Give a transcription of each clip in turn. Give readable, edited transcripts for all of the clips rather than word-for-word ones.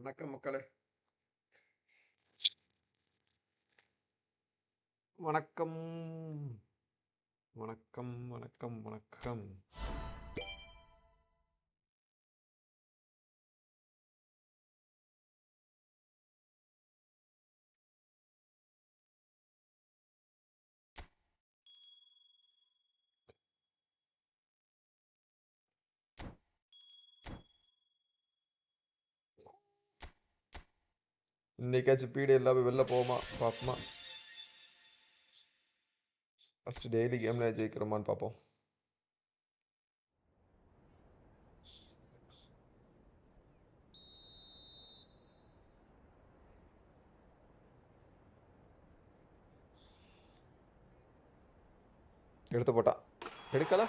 வணக்கம் மக்களே. வணக்கம் வணக்கம் வணக்கம் வணக்கம். இன்னைக்காச்சும் பீடு எல்லாமே வெளில போவோமா பார்ப்போமா? ஃபஸ்ட்டு டெய்லி கேமில் ஜெயிக்கிறோமான்னு பார்ப்போம். எடுத்து போட்டா எடுக்கல.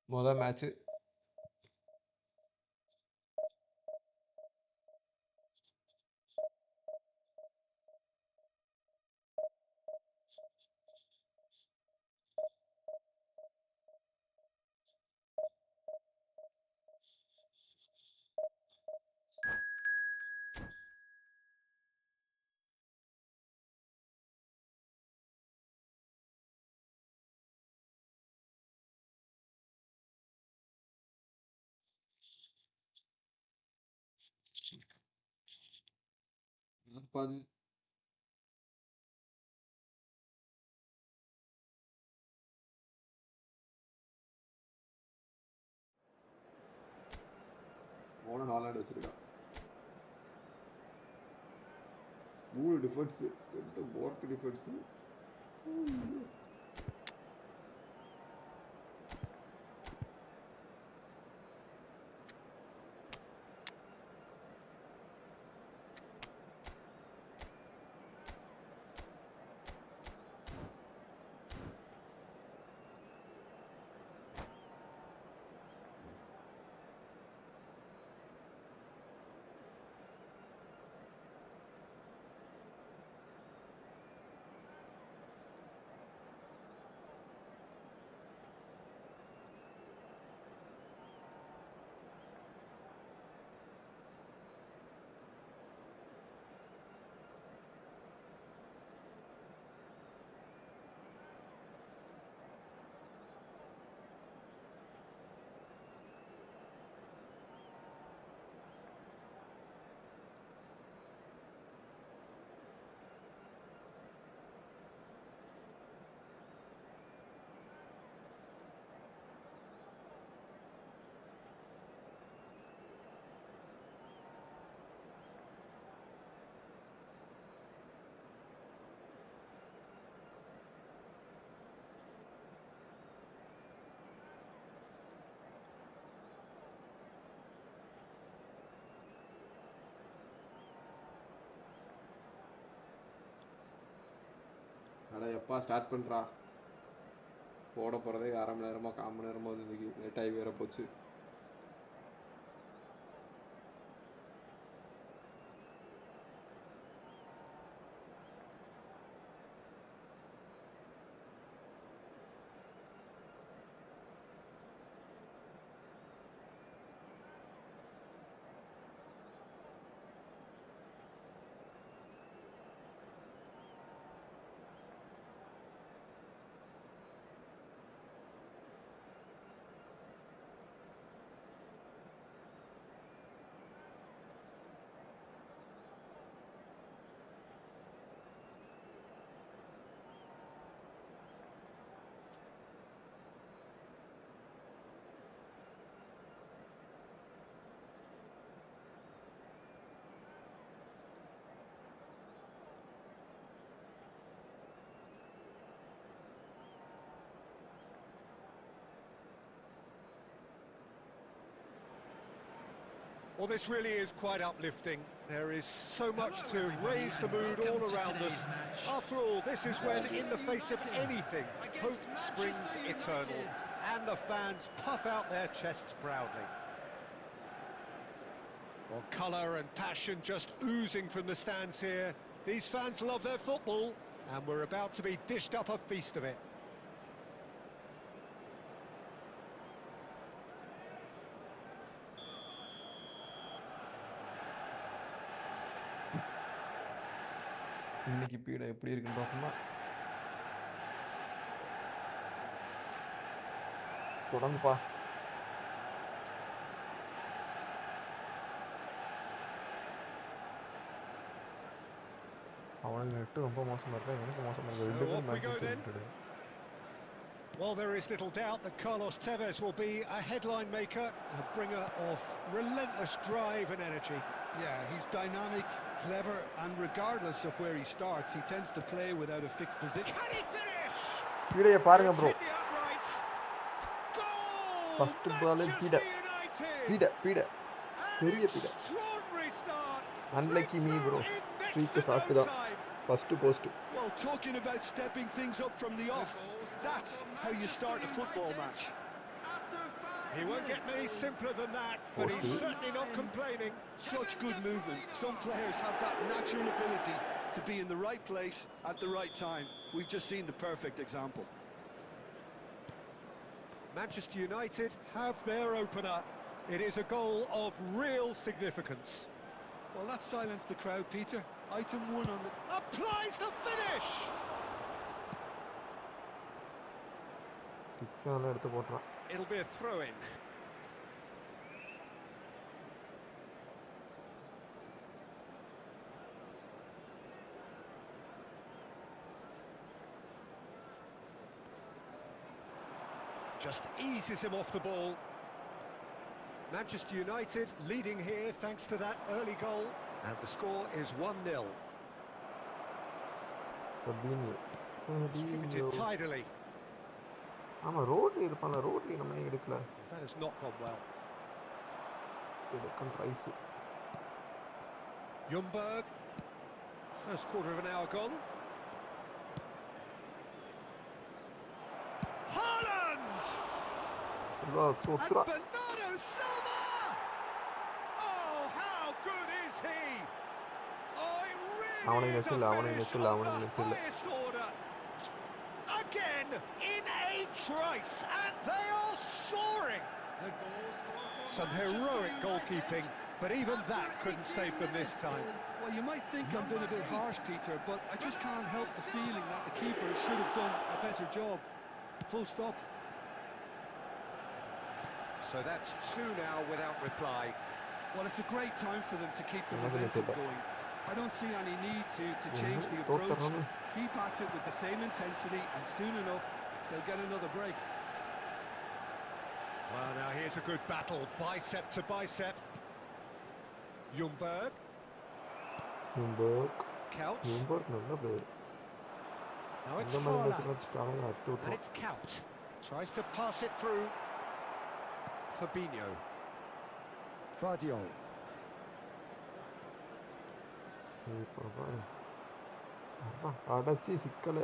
முதல் மேட்ச்சு போன ஹாலாண்ட் வச்சிருக்கான். 3 டிஃபென்ஸ், 2 போர்ட் டிஃபென்ஸ். அட எப்பா ஸ்டார்ட் பண்ணுறா, போட போகிறதே 1/2 மணி நேரமோ 1/4 மணி நேரமோ இன்னைக்கு லேட்டாகி வேற போச்சு. Well, this really is quite uplifting. There is so much to raise the mood all around us. After all, this is when, in the face of anything, hope springs eternal, and the fans puff out their chests proudly. Well, colour and passion just oozing from the stands here. These fans love their football, and we're about to be dished up a feast of it. இன்னைக்கு பீடை எப்படி இருக்குன்னு பார்ப்போமா? தொடங்குப்பா. அவனுக்கு net ரொம்ப மோசமா இருக்கா, எனக்கு மோசமா இருக்கு. ரெண்டுமே Manchester United. Well, there is little doubt that Carlos Tevez will be a headline maker, a bringer of relentless drive and energy. Yeah, he's dynamic, clever, and regardless of where he starts, he tends to play without a fixed position. Can he finish? பீடைய பாருங்க bro. Goal! First ball பீடை. பீடை பீடை. பெரிய பீடை. Unlucky me bro. Streak start தான். First post. Well, talking about stepping things up from the off, that's how you start a football match. He won't get many simpler than that, but he's certainly not complaining. Such good movement. Some players have that natural ability to be in the right place at the right time. We've just seen the perfect example. Manchester United have their opener. It is a goal of real significance. Well, that silenced the crowd, Peter. Item 1 on the... Applies the finish! It'll be a throw-in. Just eases him off the ball. Manchester United leading here thanks to that early goal, and the score is 1-0. Distributed tidily. ஆமா ரோட்ல இருப்பான்ல, ரோட்ல நம்ம எடுக்கல. That has not gone well. எடுக்கன் Rice. Ljungberg. First quarter of an hour gone. Haaland! Bernardo Silva! Oh, how good is he? Oh, it really is a finish of the highest order. Again, in a trice, and they are soaring. Some heroic goalkeeping, but even that couldn't save them this time. Well, you might think I'm being a bit harsh, Peter, but I just can't help the feeling that the keeper should have done a better job. Full stop. So that's 2 now without reply. Well, it's a great time for them to keep the momentum going. I don't see any need to change the approach. Keep at it with the same intensity, and soon enough, they'll get another break. Well, now here's a good battle, bicep to bicep. Ljungberg. Couch. Now it's Haaland. And it's Couch. Tries to pass it through. Fabinho. Vardiol. அடச்சி சிக்கல.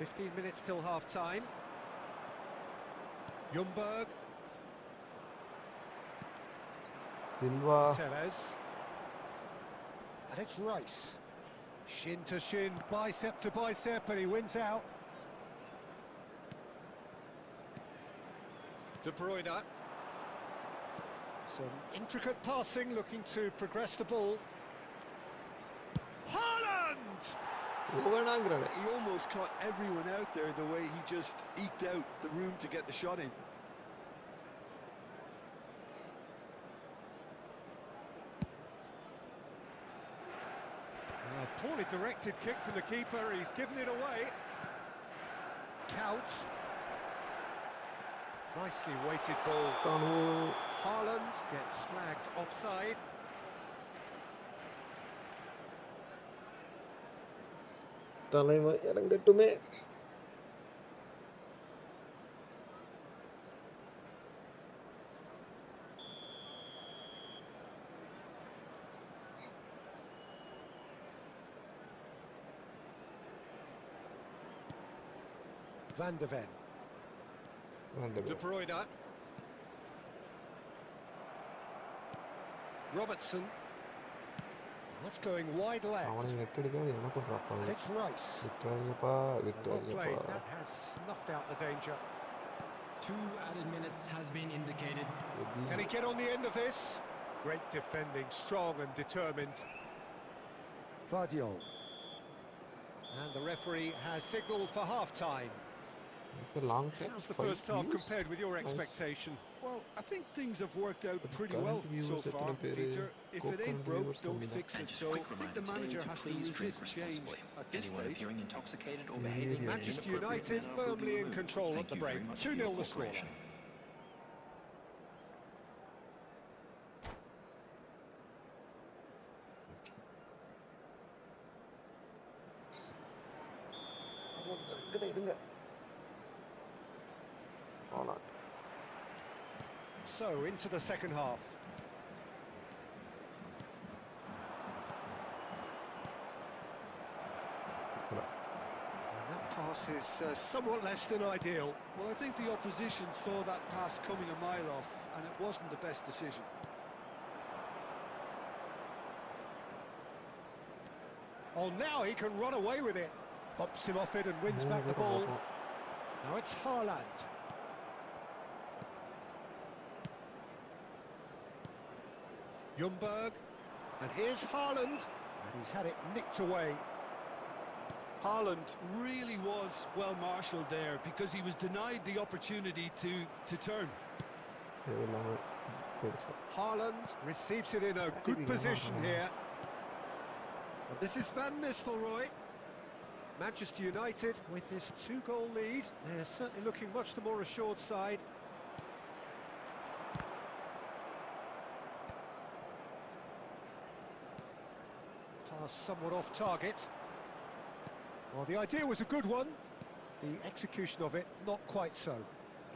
15 minutes till half-time. Ljungberg. Silva. Tevez. And it's Rice. Shin to shin, bicep to bicep, and he wins out. De Bruyne. Some intricate passing, looking to progress the ball. Haaland! He almost caught everyone out there the way he just eked out the room to get the shot in. A poorly directed kick from the keeper, he's given it away. Couch. Nicely weighted ball. Haaland gets flagged offside. தலைமை இறங்கட்டுமே. Van de Ven. De Bruyne. Robertson. That's going wide left. It's Rice. Well played. That has snuffed out the danger. 2 added minutes has been indicated. Can he get on the end of this? Great defending, strong and determined. Vardiol. And the referee has signalled for half-time. How's the first half compared with your expectation? Well, I think things have worked out pretty well so far, Peter. If it ain't broke, don't fix it. So I think the manager has to resist change at this stage. Manchester United firmly in control at the break. 2-0 the score. So, into the second half. And that pass is somewhat less than ideal. Well, I think the opposition saw that pass coming a mile off, and it wasn't the best decision. Oh, now he can run away with it. Bumps him off it and wins back the ball. Now it's Haaland. Ljungberg, and here's Haaland, and he's had it nicked away. Haaland really was well marshalled there because he was denied the opportunity to turn. Haaland receives it in a good position here. And this is Van Nistelrooy. Manchester United with this 2-goal lead. They're certainly looking much the more assured side. Somewhat off target. Well, the idea was a good one. The execution of it, not quite so.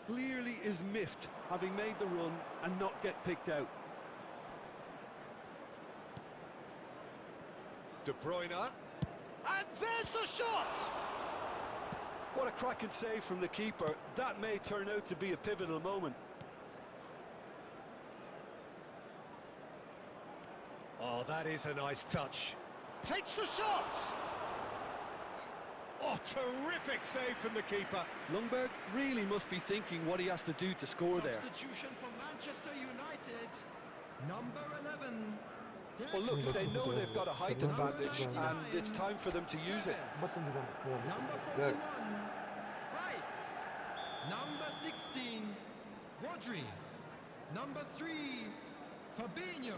Clearly is miffed, having made the run and not get picked out. De Bruyne. And there's the shot! What a cracking save from the keeper. That may turn out to be a pivotal moment. Oh, that is a nice touch. Takes the shot! Oh, terrific save from the keeper. Ljungberg really must be thinking what he has to do to score there. Substitution for Manchester United. Number 11. Well, look, they know they've got a height advantage, and it's time for them to use it. Number 41, Rice. Number 16, Rodri. Number 3, Fabinho.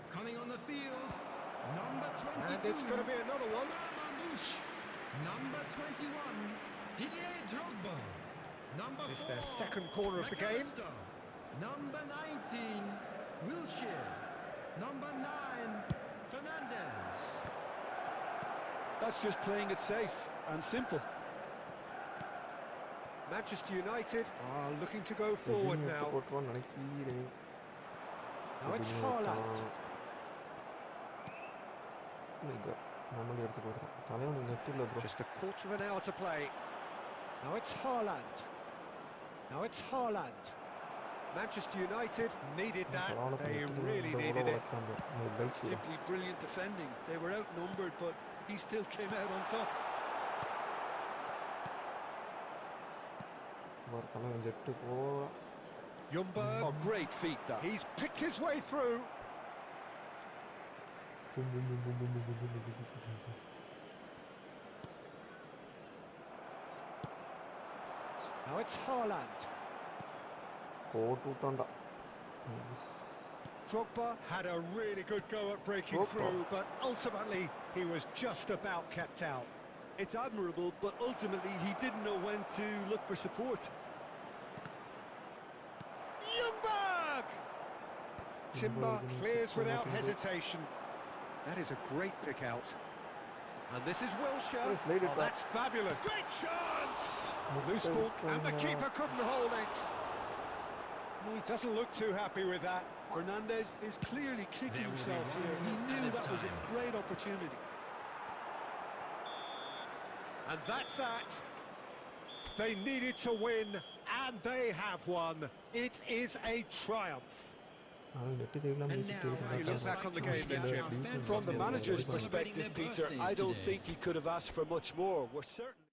Coming on the field, number 22. And it's going to be another one. Number 21, Didier Drogba. Number 4, It's their second corner of the game. Number 19, Wilshere. Number 9, Fernandez. That's just playing it safe and simple. Manchester United are looking to go forward now. Now it's Haaland. நம்மளே எடுத்து கொடுக்குறோம். தலைவன் net இல்லை bro. Just a quarter of an hour to play. Now it's Haaland. Now it's Haaland. Manchester United needed that. They really needed it. Simply brilliant defending. They were outnumbered, but he still came out on top. Ljungberg. Oh, great feat that. He's picked his way through. Now it's Haaland. Drogba had a really good go at breaking through, but ultimately he was just about kept out. It's admirable, but ultimately he didn't know when to look for support. Ljungberg! Timber clears without hesitation. That is a great pick out. And this is Wilshere. Oh, that's fabulous. Great chance! Loose ball, and the keeper couldn't hold it. He doesn't look too happy with that. Fernandes is clearly kicking himself here. He knew that was a great opportunity. And that's that. They needed to win, and they have won. It is a triumph. How you look back on the game then, Jim? From the manager's perspective, Peter, I don't think he could have asked for much more. We're certain.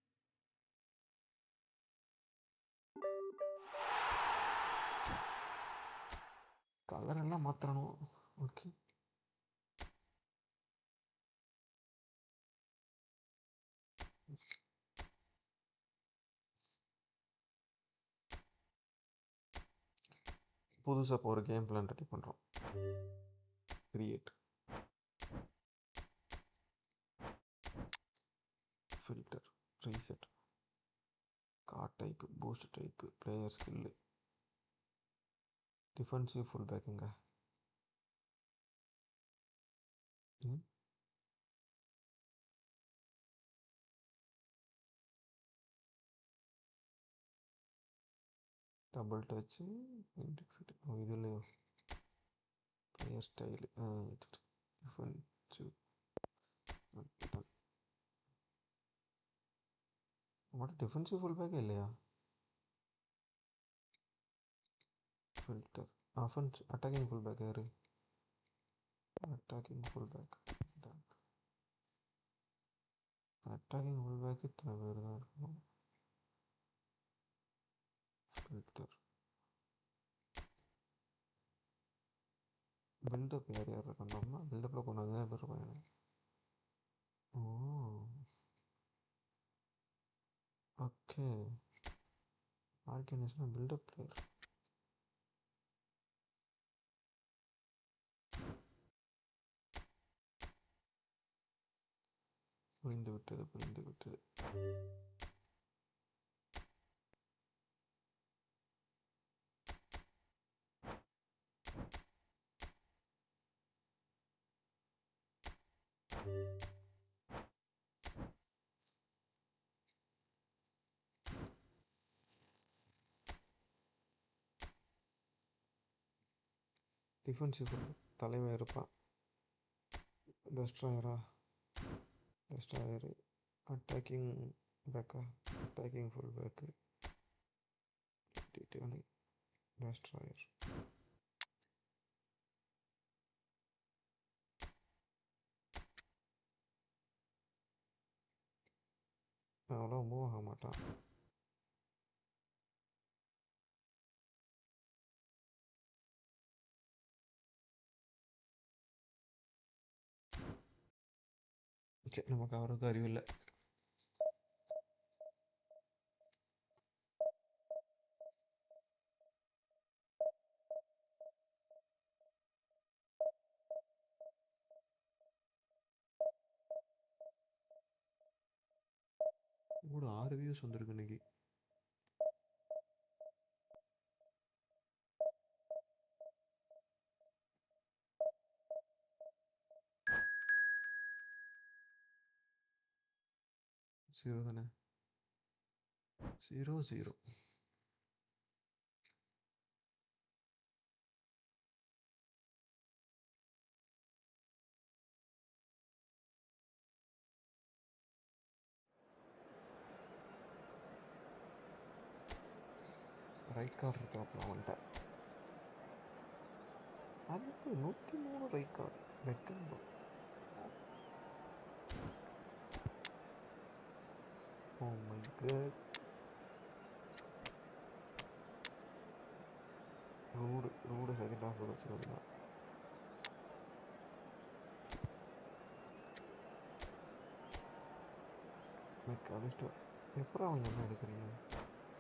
Colour எல்லாம் மாற்றணும். Okay, புதுசாக இப்போ ஒரு game plan ready பண்ணுறோம். Create, filter, reset, card type, boost type, player skill, defensive full பேக்குங்க. Double touch, இதில் player style, defensive, உங்கள்கிட்ட defensive full பேக்கே இல்லையா? Filter, offence, attacking full back யாரு? Attacking full back, attacking full back இத்தனை பேர் தான் இருக்கணும். ஃபில்டர், பில்டப் யார் யார் இருக்கணும்னா பில்டப்பில் கொண்டு வந்து பேர் இருப்பாங்க. Oh okay, organisation buildup player. புரிந்து விட்டது, புரிந்து விட்டது. டிஃபென்சிவ் தலைமை இருப்பான். டெஸ்ட்ராயரா? டெஸ்ட்ராயரு. அட்டாக்கிங் பேக்கா? Attacking full back, destroyer. அவ்வளோ மூவ் ஆக மாட்டான். ஓகே, நமக்கு அவருக்கு அறிவில்லை. கூட 6 வியூஸ் வந்திருக்கு இன்னைக்கு. ஜீரோ தானே? 0-0. ரைட் கார்டு இருக்காப்ல அவன்கிட்ட. அதுக்கு 103 ரைட் கார்டு வெக்கம். Oh my god. ரூடு செகண்ட் ஹாஃப் வச்சுருந்தா. எப்பறம் அவங்க என்ன எடுக்கிறீங்க?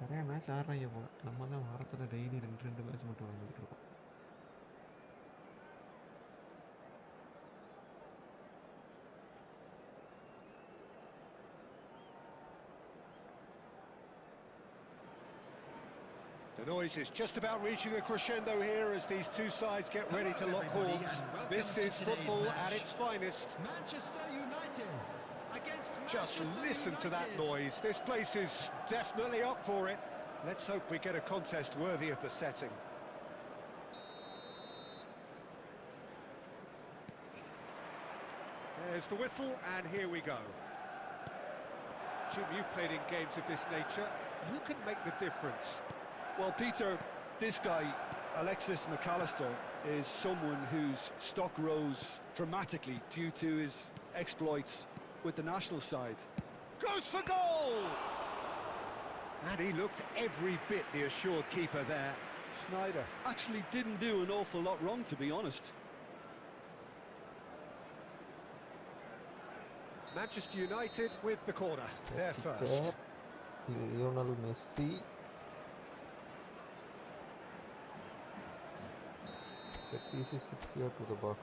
நிறையா மேட்ச் ஆடுறாங்க போல. நம்ம தான் வாரத்தில் டெய்லி 2 மேட்ச் மட்டும் விளையாண்டுக்கிட்டு இருக்கோம். The noise is just about reaching a crescendo here as these two sides get ready to lock horns. This is football at its finest. Manchester United against Just Manchester listen to that United. noise. This place is definitely up for it. Let's hope we get a contest worthy of the setting. There's the whistle, and here we go. Jim, you've played in games of this nature. Who can make the difference? Well, Peter, this guy, Alexis McAllister, is someone whose stock rose dramatically due to his exploits with the national side. Goes for goal! And he looked every bit the assured keeper there. Sneijder actually didn't do an awful lot wrong, to be honest. Manchester United with the corner. They're first. Lionel Messi. Set piece is 6 here to the box.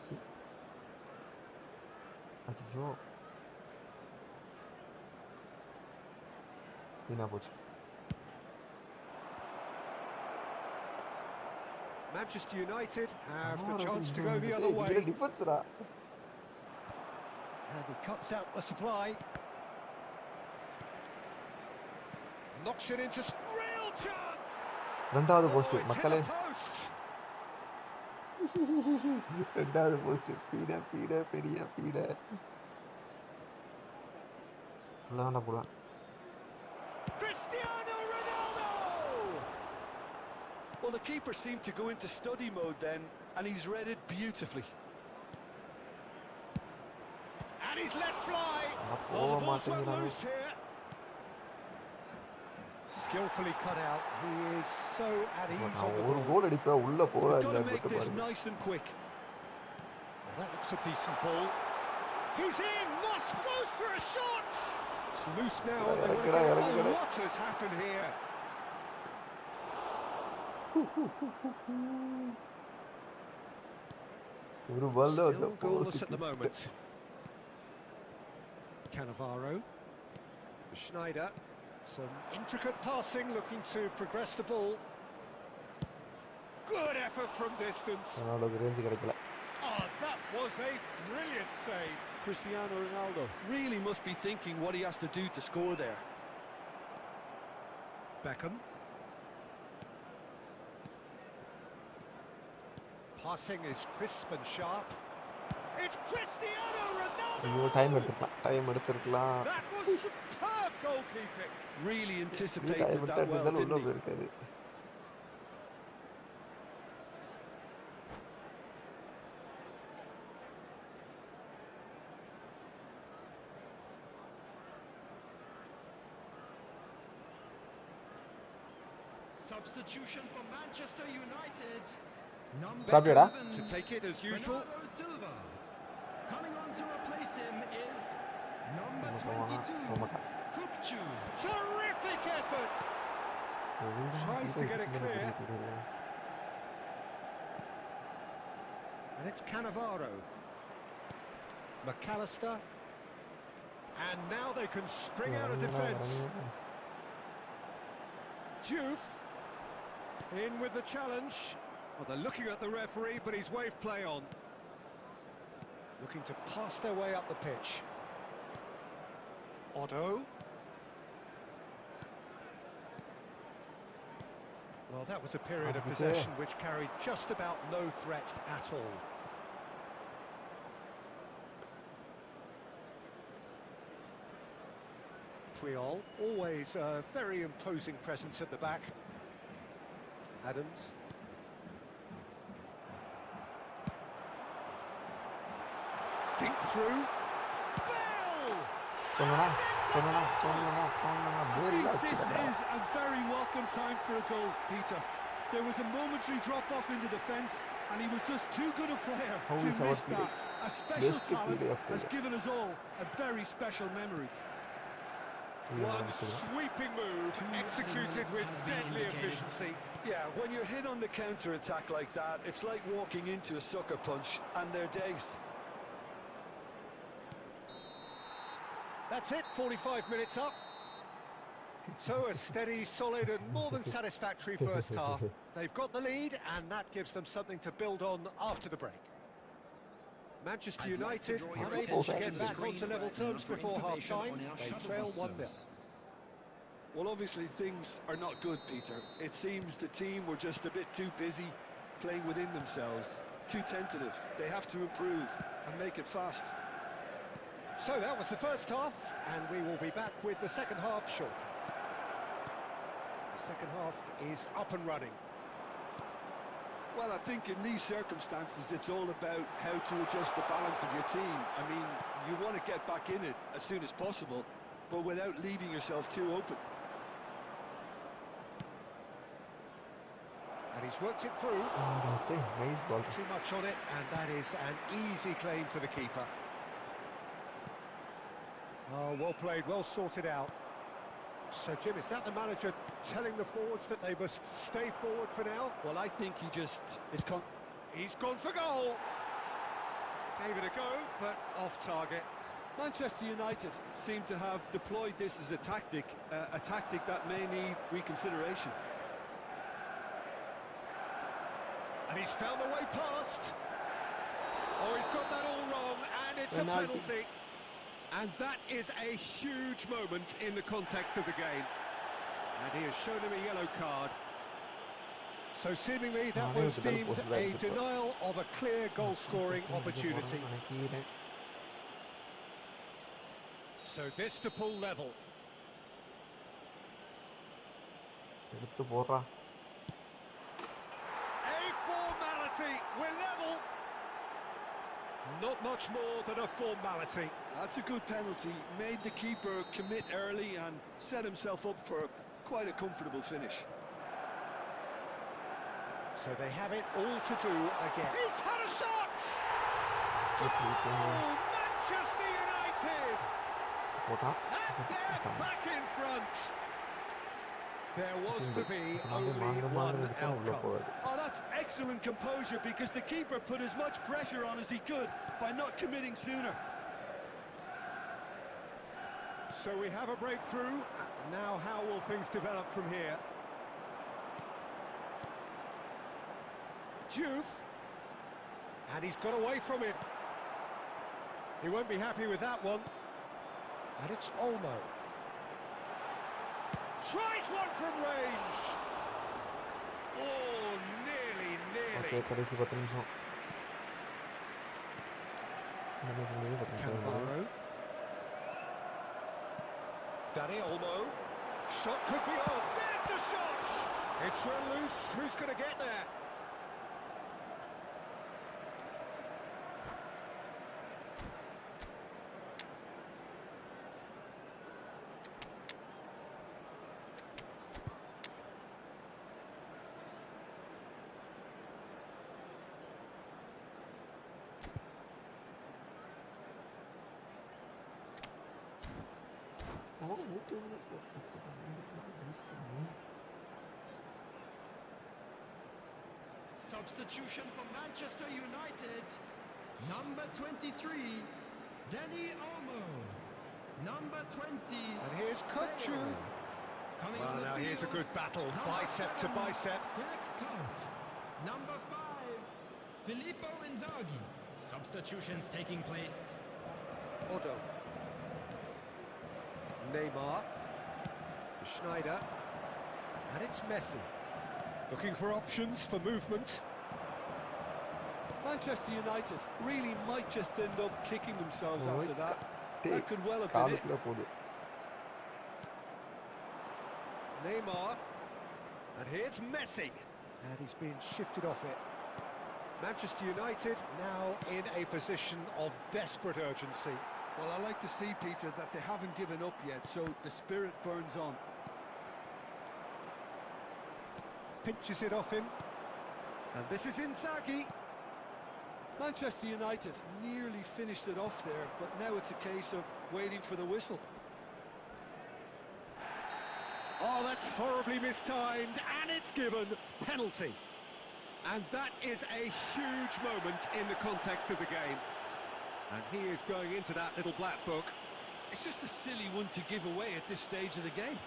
ஐயோ வீணா போச்சு. Manchester United have the chance to go the other way. டிஃபென்ஸ்ரா. And he cuts out the supply. Knocks it into real chance. ரெண்டாவது post It's hit மக்களே. a post. ரெண்டாவது post பீட பெரிய பீட. நல்லா போடுவேன். Cristiano Ronaldo. Well, the keeper seemed to go into study mode then, and he's read it beautifully. And he's let fly. Oh, Oh, the ball's run Martin, loose here. Skillfully cut out. He is so at ease on the ஒரு ball. கோல் அடிப்பா உள்ள போதா Got to இல்ல make பட்டு this பாருங்க. nice and quick. Well, that looks a decent ball. He's in. Moss goes for a shot. It's loose now. They want to Get get out. oh, what has happened here? ஒரு பால் தான் Still goalless at the moment. Cannavaro. Schneider. Some intricate passing, looking to progress the ball. Good effort from distance. அதனால range கிடைக்கல. Oh, that was a brilliant save. Cristiano Ronaldo really must be thinking what he has to do to score there. Vankkam. Passing is crisp and sharp. It's Cristiano Ronaldo! ஐயோ time எடுத்துக்கலாம். That was superb goalkeeping. Really time anticipated that well, எடுத்தாலும் உள்ள didn't he? போயிருக்காது. Substitution for Manchester United. Number Sabiera. 11, To take it as usual. Bernardo Silva. Coming on to replace him is number 22, Kukchu. Terrific effort. Tries to get it clear. And it's Cannavaro. McAllister. And now they can spring out of defence. Diouf. In with the challenge. Well, they're looking at the referee, but he's waved play on. Looking to pass their way up the pitch. Otto. Well, that was a period of possession which carried just about no threat at all. Puyol, always a very imposing presence at the back. Adams. Dink through. Bell! I think this is a very welcome time for a goal, Peter. There was a momentary drop-off into defence, and he was just too good a player to miss that. A special talent has given us all a very special memory. One sweeping move, executed with deadly efficiency. Yeah, when you're hit on the counter-attack like that, it's like walking into a sucker punch, and they're dazed. That's it, 45 minutes up. So a steady, solid and more than satisfactory first half. They've got the lead and that gives them something to build on after the break. Manchester United unable to get back onto level terms before half-time. They trail 1-0. Well, obviously things are not good, Peter. It seems the team were just a bit too busy playing within themselves, too tentative. They have to improve and make it fast. So that was the first half, and we will be back with the second half shortly. The second half is up and running. Well, I think in these circumstances, it's all about how to adjust the balance of your team. I mean, you want to get back in it as soon as possible, but without leaving yourself too open. And he's worked it through. Too much on it, and that is an easy claim for the keeper. Oh, well played, well sorted out. So, Jim, is that the manager telling the forwards that they must stay forward for now? Well, I think he just is... He's gone for goal! Gave it a go, but off target. Manchester United seem to have deployed this as a tactic that may need reconsideration. And he's found the way past. Oh, he's got that all wrong, and it's a penalty. And that is a huge moment in the context of the game. And he has shown him a yellow card. So seemingly that was deemed a denial of a clear goal-scoring opportunity. So this to pull level. A formality, we're level. Not much more than a formality. That's a good penalty. Made the keeper commit early and set himself up for quite a comfortable finish. So they have it all to do again. He's had a shot! Oh, Manchester United! And they're back in front. There was to be only one outcome. Oh, that's excellent composure because the keeper put as much pressure on as he could by not committing sooner. So we have a breakthrough. Now how will things develop from here? Diouf. And he's got away from it. He won't be happy with that one. And it's Olmo. Tries one from range. Oh, nearly. Cannavaro. Danny Olmo. Shot could be on. There's the shot. It's run loose. Who's going to get there? Substitution for Manchester United. Number 23, Danny Olmo. Number 20. And here's Kutchu. Well, now here's a good battle, bicep to bicep. Number 5, Filippo Inzaghi. Substitutions taking place. Odo. Neymar. Schneider. And it's Messi. Looking for options for movement. Manchester United really might just end up kicking themselves after that. That could well have been it. Neymar. And here's Messi. And he's been shifted off it. Manchester United now in a position of desperate urgency. Well, I like to see, Peter, that they haven't given up yet, so the spirit burns on. Pinches it off him. And this is Inzaghi. Manchester United nearly finished it off there, but now it's a case of waiting for the whistle. Oh, that's horribly mistimed, and it's given penalty. And that is a huge moment in the context of the game. And he is going into that little black book. It's just a silly one to give away at this stage of the game.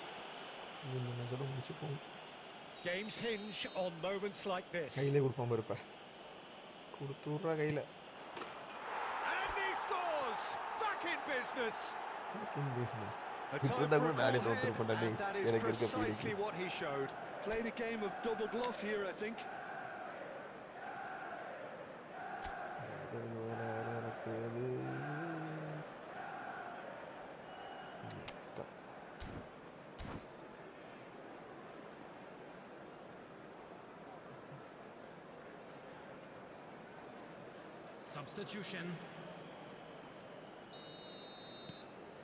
Games hinge on moments like this. கையிலே கொடுப்பாம இருப்ப கொடுத்துறா கையில And he scores! Back in business! A time for a goal ahead, and that is precisely what he showed. Played a game of double bluff here, I think. Substitution.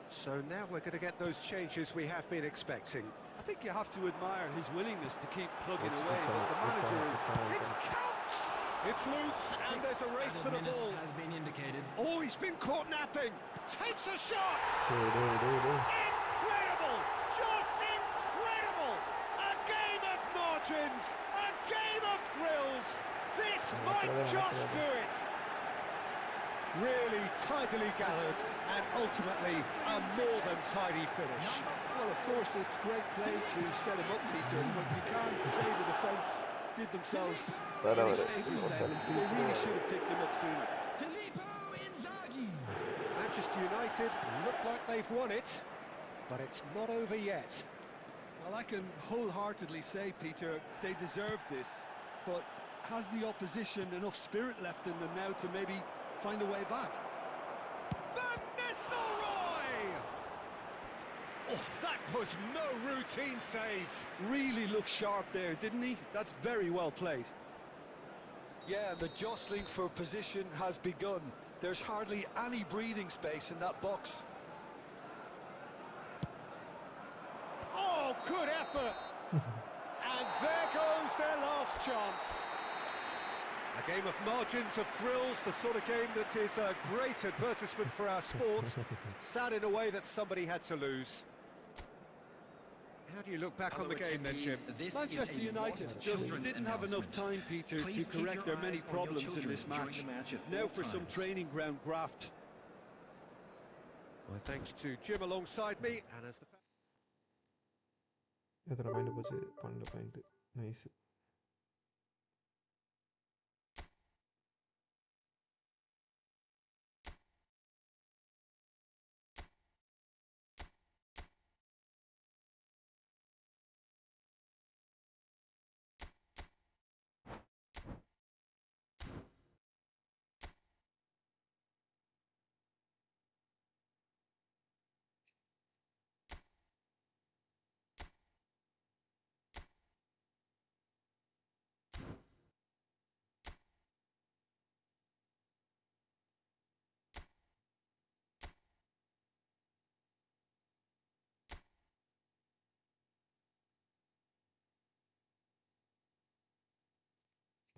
So now we're going to get those changes we have been expecting. I think you have to admire his willingness to keep plugging away, but the manager is... It counts! It's loose, and there's a race for the ball. Has been indicated. Oh, he's been caught napping. Takes a shot! Incredible! Just incredible! A game of margins! A game of thrills! This might just do it! Really tidily gathered, and ultimately a more than tidy finish. Well, of course, it's great play to set him up, Peter, but you can't say the defence did themselves any favours then. They really should have picked him up sooner. Manchester United look like they've won it, but it's not over yet. Well, I can wholeheartedly say, Peter, they deserved this, but has the opposition enough spirit left in them now to maybe find a way back? Van Nistelrooy! Oh, that was no routine save. Really looked sharp there, didn't he? That's very well played. Yeah, the jostling for position has begun. There's hardly any breathing space in that box. Oh, good effort! And there goes their last chance. A game of margins, of thrills, the sort of game that is a great advertisement for our sport. Sad in a way that somebody had to lose. How do you look back on the game then, Jim? Manchester United just didn't have enough time, Peter, to correct their many problems in this match. Now for some training ground graft. My thanks to Jim alongside me, and as the... எத்தனை point போச்சு 12 point nice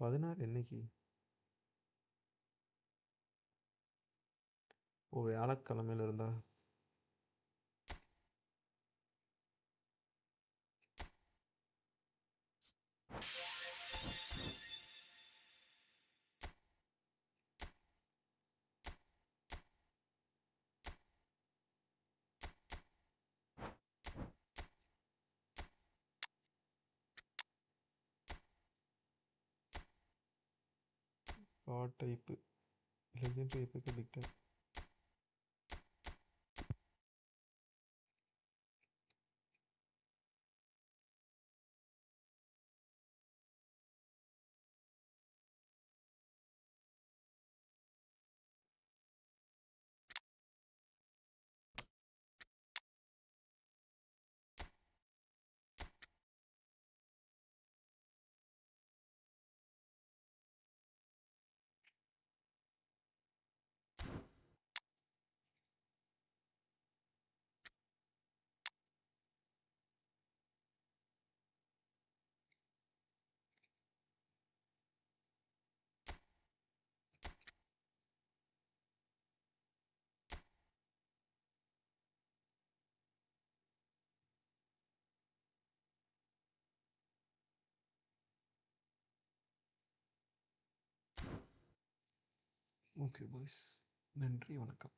பதினாறு என்னைக்கு ஓ வியாழக்கிழமையில இருந்தா type legend type big type okay boys, நன்றி, வணக்கம்.